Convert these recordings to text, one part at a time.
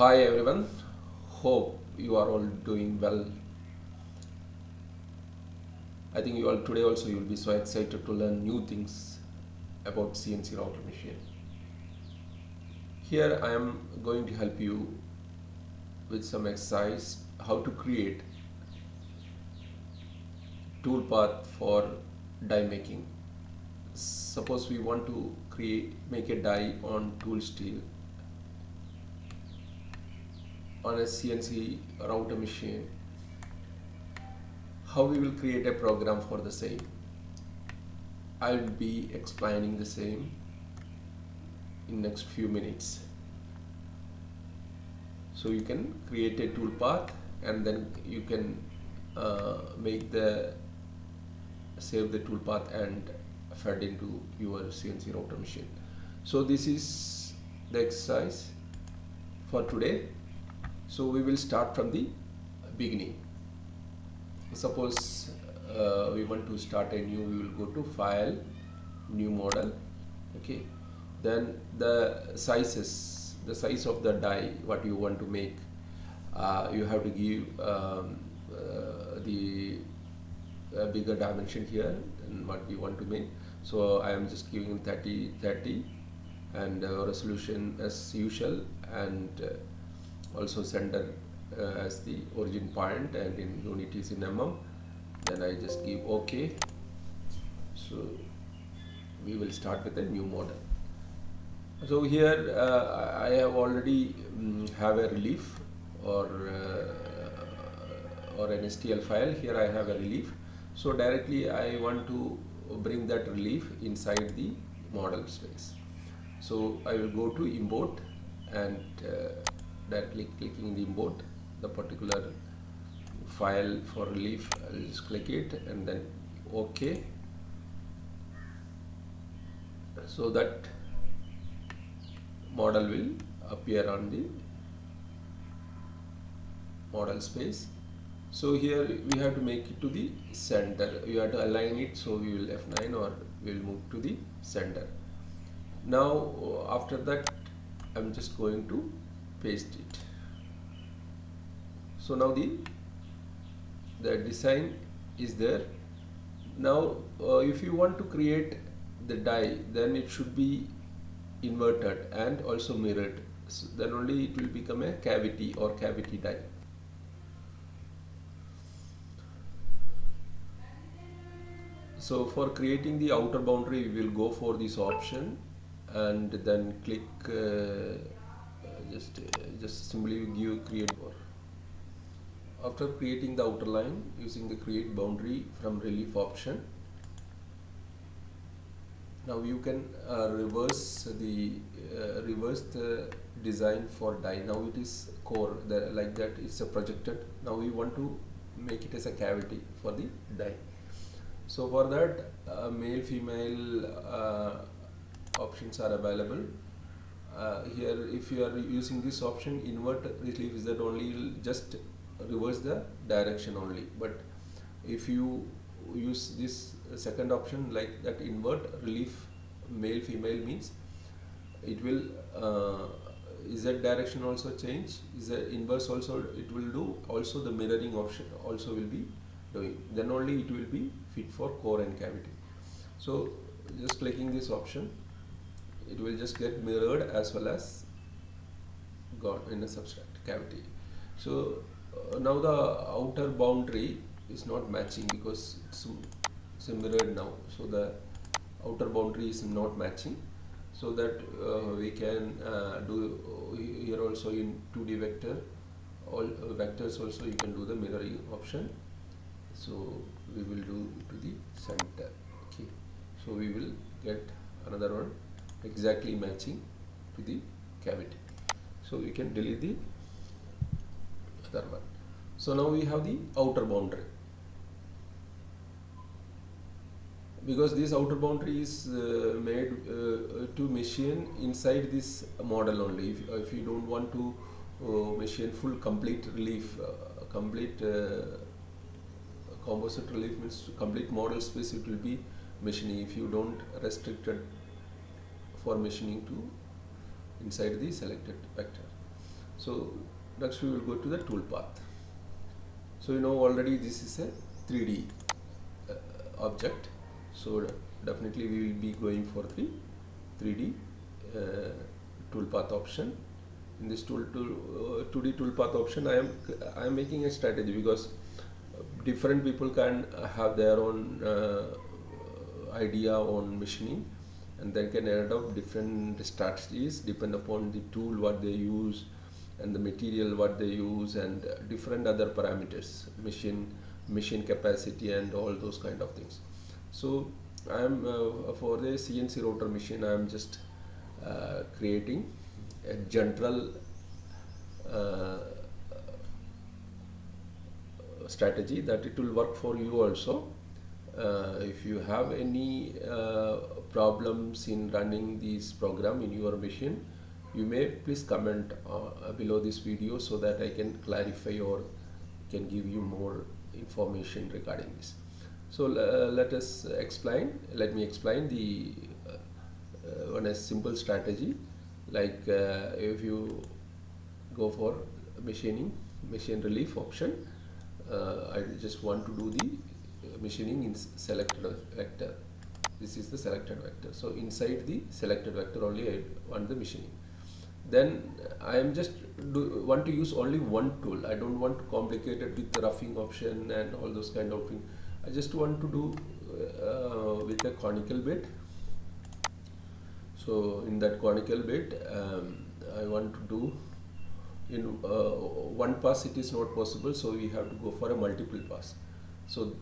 Hi everyone, hope you are all doing well. I think you all today also you will be so excited to learn new things about CNC router machine. Here I am going to help you with some exercise how to create toolpath for die making. Suppose we want to make a die on tool steel on a CNC router machine. How we will create a program for the same. I will be explaining the same in next few minutes. So you can create a toolpath and then you can save the toolpath and fed into your CNC router machine. So this is the exercise for today. So we will start from the beginning. Suppose we want to start a new, we will go to File, New Model. Okay, then the size of the die what you want to make, you have to give the bigger dimension here than what we want to make. So I am just giving 30 and resolution as usual, and also center as the origin point, and in unit is in mm. Then I just give OK. So we will start with a new model. So here I have already have a relief or an STL file. Here I have a relief. So directly I want to bring that relief inside the model space. So I will go to import and directly clicking the import the particular file for relief. I'll just click it and then OK. So that model will appear on the model space. So here we have to make it to the center. You have to align it. So we will F9 or we will move to the center. Now after that I'm just going to paste it. So now the design is there. Now if you want to create the die, then it should be inverted and also mirrored. So then only it will become a cavity or cavity die. So for creating the outer boundary, we will go for this option and then click just simply give create boundary. After creating the outer line using the create boundary from relief option, now you can reverse the design for die. Now it is core like that, it's a projected. Now we want to make it as a cavity for the die. So for that male female options are available. Here if you are using this option invert relief, is that only just reverse the direction only, but if you use this second option like that invert relief male female means it will Z direction also change, Z inverse also it will do, also the mirroring option also will be doing, then only it will be fit for core and cavity. So just clicking this option, it will just get mirrored as well as gone in a subtract cavity. So now the outer boundary is not matching because it's mirrored now, so the outer boundary is not matching. So that we can do here also in 2D vector, all vectors also you can do the mirroring option. So we will do to the center. Okay, so we will get another one exactly matching to the cavity. So we can delete the other one. So now we have the outer boundary. Because this outer boundary is made to machine inside this model only. If you don't want to machine full complete relief, complete composite relief means complete model space, it will be machining. If you don't restrict it for machining to inside the selected vector. So next we will go to the toolpath. So you know already this is a 3D object, so definitely we will be going for the 3D toolpath option. In this 2D toolpath option, I am making a strategy because different people can have their own idea on machining, and they can adopt different strategies depend upon the tool what they use and the material what they use and different other parameters, machine capacity and all those kind of things. So I am for the CNC router machine, I am just creating a general strategy that it will work for you also. If you have any problems in running this program in your machine, you may please comment below this video so that I can clarify or can give you more information regarding this. So let me explain the one a simple strategy. Like if you go for machine relief option, I just want to do the machining in selected vector. This is the selected vector. So inside the selected vector only I want the machining. Then I am just want to use only one tool. I don't want to complicate it with the roughing option and all those kind of things. I just want to do with a conical bit. So in that conical bit, I want to do in one pass. It is not possible, so we have to go for a multiple pass. So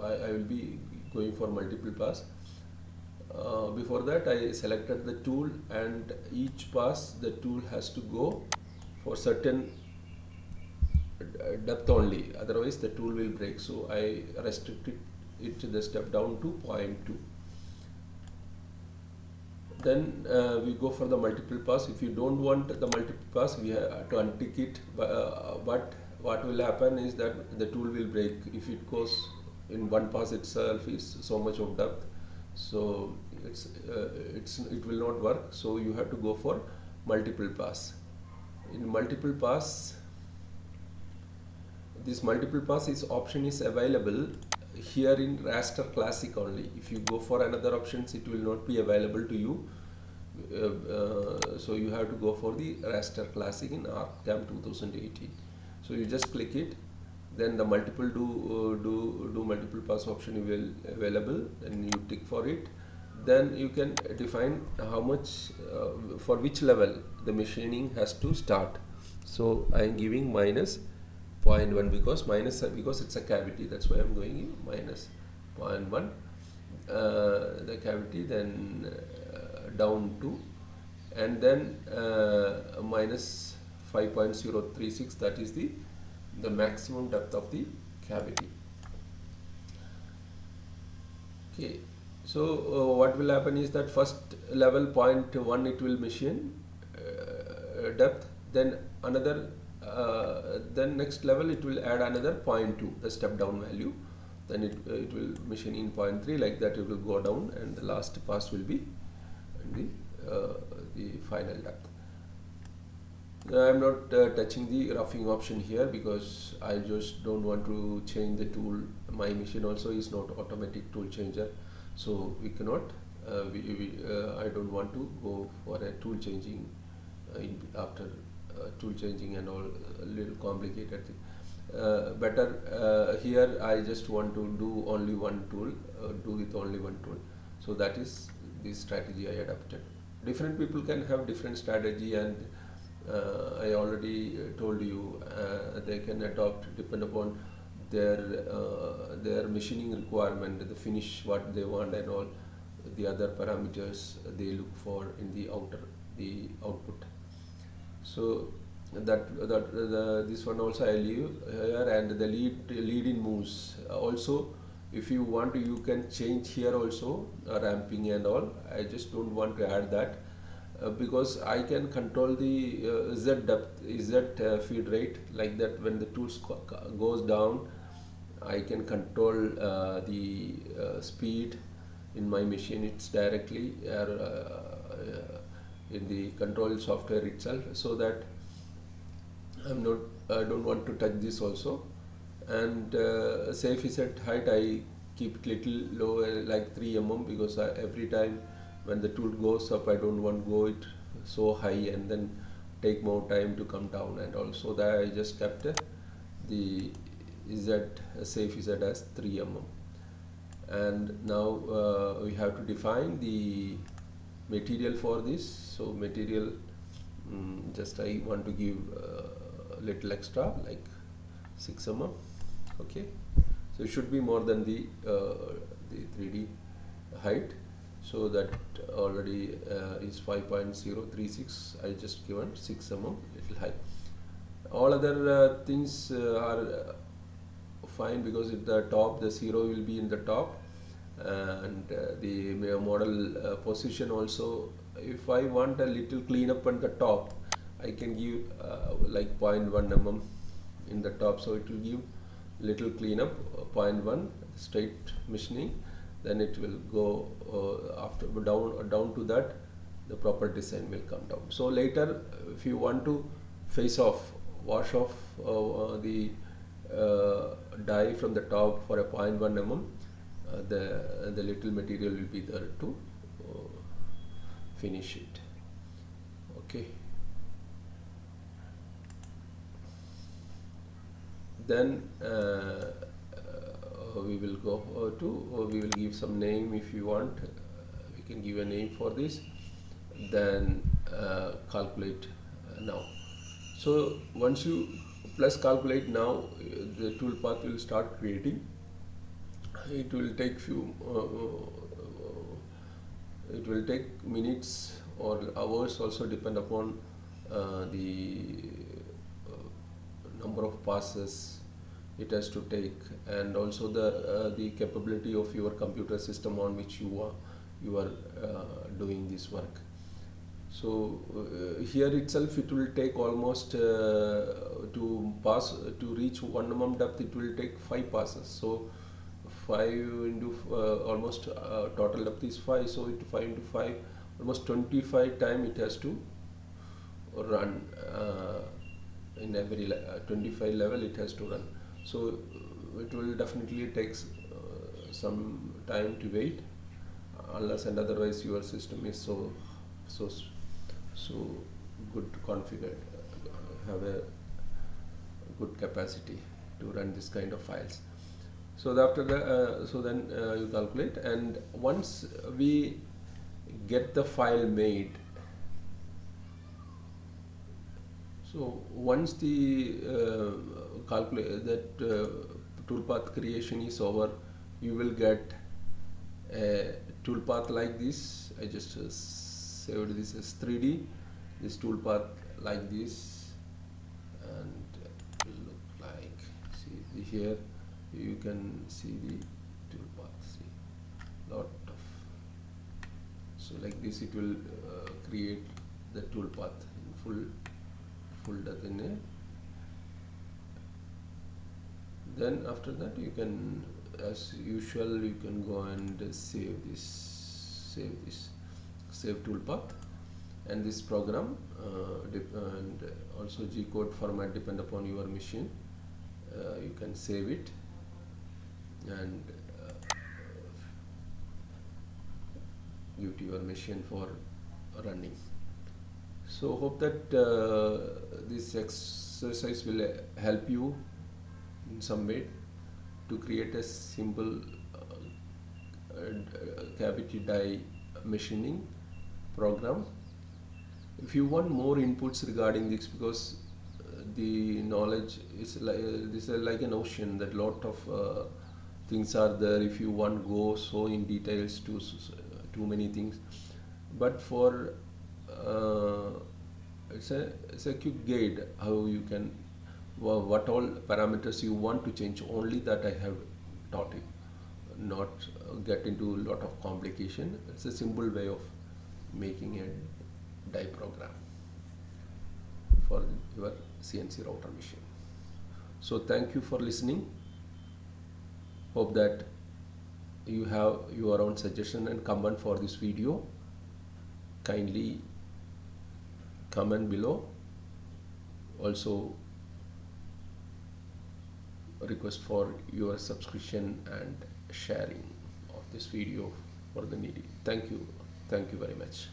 I will be going for multiple pass. Before that, I selected the tool, and each pass the tool has to go for certain depth only, otherwise the tool will break. So I restricted it to the step down to 0.2. Then we go for the multiple pass. If you don't want the multiple pass, we have to untick it, but what will happen is that the tool will break if it goes in one pass itself is so much of depth. So it will not work. So you have to go for multiple pass. In multiple pass, this multiple pass option is available here in Raster Classic only. If you go for another options, it will not be available to you. So you have to go for the Raster Classic in ArtCAM 2018. So you just click it, then the multiple do multiple pass option will available, and you tick for it. Then you can define how much for which level the machining has to start. So I am giving minus 0.1 because it's a cavity, that's why I'm going in minus 0.1 the cavity, then down to, and then minus 5.036, that is the maximum depth of the cavity. Okay, so what will happen is that first level 0.1 it will machine depth, then another then next level it will add another 0.2, the step down value, then it will machine in 0.3, like that it will go down, and the last pass will be the final depth. I am not touching the roughing option here because I just don't want to change the tool. My machine also is not automatic tool changer, so we cannot I don't want to go for a tool changing after tool changing and all, a little complicated thing. Better here I just want to do only one tool, do with only one tool. So that is the strategy I adopted. Different people can have different strategy, and I already told you they can adopt depend upon their machining requirement, the finish what they want and all the other parameters they look for in the output. So this one also I leave here, and the lead in moves also. If you want to, you can change here also ramping and all. I just don't want to add that because I can control the Z depth, Z feed rate, like that. When the tool goes down, I can control the speed in my machine. It's directly in the control software itself, so that I don't want to touch this also. And safe is at height, I keep it little lower, like 3 mm, because every time when the tool goes up, I don't want to go it so high and then take more time to come down. And also that I just kept the Z, safe Z as 3 mm. And now we have to define the material for this. So material, just I want to give little extra, like 6 mm. Okay, so it should be more than the 3D height. So that already is 5.036. I just given 6 mm little high. All other things are fine, because at the top the 0 will be in the top, and the model position also, if I want a little cleanup on the top, I can give like 0.1 mm in the top, so it will give little cleanup, 0.1 straight machining, then it will go after down to that, the proper design will come down. So later, if you want to wash off the die from the top for a 0.1 mm, the little material will be there to finish it. Okay. Then we will go we will give some name if you want. We can give a name for this. Then calculate now. So once you plus calculate now, the toolpath will start creating. It will take it will take minutes or hours, also depend upon the number of passes it has to take, and also the capability of your computer system on which you are doing this work. So here itself it will take almost to reach 1 mm depth, it will take 5 passes. So 5 into almost total depth is 5, so 5 into 5, almost 25 time it has to run in every 25 level it has to run. So it will definitely take some time to wait, unless and otherwise your system is so good configured, have a good capacity to run this kind of files. So after the then you calculate, and once we get the file made, so once the toolpath creation is over, you will get a toolpath like this. I just saved this as 3D, this toolpath like this, and it will look like, see here you can see the toolpath, see lot of, so like this it will create the toolpath in full depth in a. Then after that you can, as usual, you can go and save toolpath, and this program and also G code format depend upon your machine. You can save it and give to your machine for running. So hope that this exercise will help you in some way to create a simple cavity die machining program. If you want more inputs regarding this, because the knowledge is like this is like an ocean, that lot of things are there. If you want go so in details to too many things, but for it's a quick guide how you can what all parameters you want to change. Only that I have taught you, not get into a lot of complication. It's a simple way of making a die program for your CNC router machine. So thank you for listening. Hope that you have your own suggestion and comment for this video. Kindly comment below. Also request for your subscription and sharing of this video for the needy. Thank you very much.